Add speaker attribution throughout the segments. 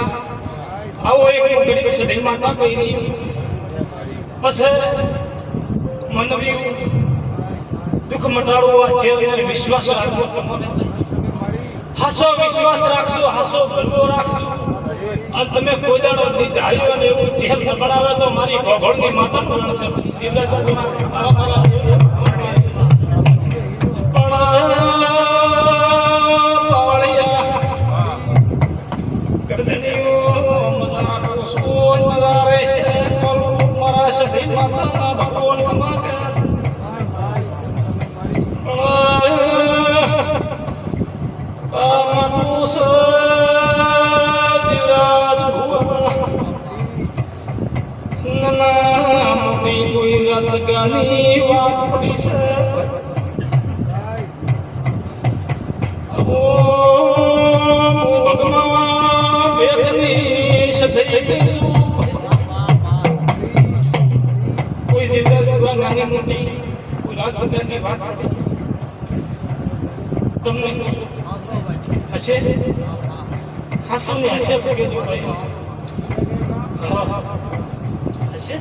Speaker 1: માતા આવો એક ગરીબ સધી માતા કરી પછી મનવી દુઃખ મટાડવા ચેરને વિશ્વાસ રાખવો તમારે હાસો વિશ્વાસ રાખજો હાસો ભરવો રાખજો અને તમે કોઈ દાડો ધાર્યો ને એવું ચહેર બનાવે તો મારી ભોગળની માતા પણ છે ની વાત પડી છે ભગવાન બેખની સધઈ કોઈ જગ્યા નાની મોટી કોઈ રાજની વાત તમને હશે હાસુ ને હશે તો કેજો ભાઈ હશે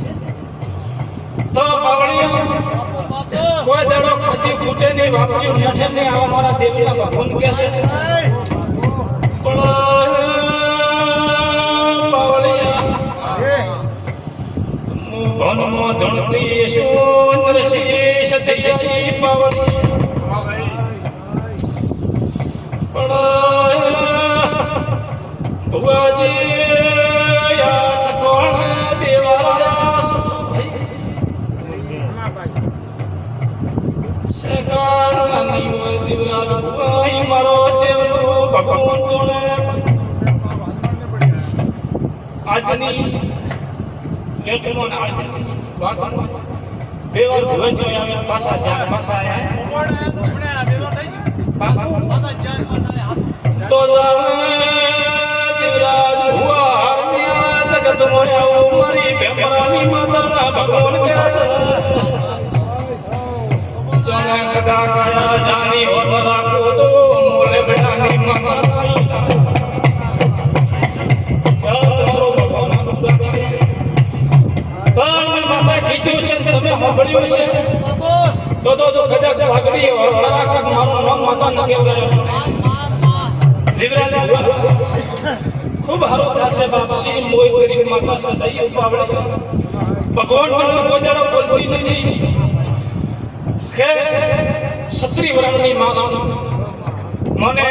Speaker 1: તો બાવળિયા કોઈ દાડો ખાધી ફૂટે નહીં વાપર્યું નેઠે નહીં આવા મારા દેવના ભગવાન કે છે પણ બાવળિયા ભવનમાં ધણતી સુંદર શીશ થઈ બાવળિયા પણ ભુવાજી આજની લેટનો ને આજની વાત બે વાર ભૂવે જોઈ આવે પાછા જાય પાછા આયા તો જીવરાજ ભુવા હારનિયા જગત મોયા મારી બેમરાની માતાના ભગવાન કે છે જને કદા કયા જાની ઓર રાખો તો મોલે બેટાની માતા સાંભળ્યું છે તો કદાચ વાગડી કલાક મારું નામ માતા ન કહેવાય જીવરાજ ખૂબ હારો થશે બાપસી મોય ગરીબ માતા સદાઈ ઉપાવડે ભગવાન તમને કોઈ દાડો બોલતી નથી કે 36 વર્ષની માસ મને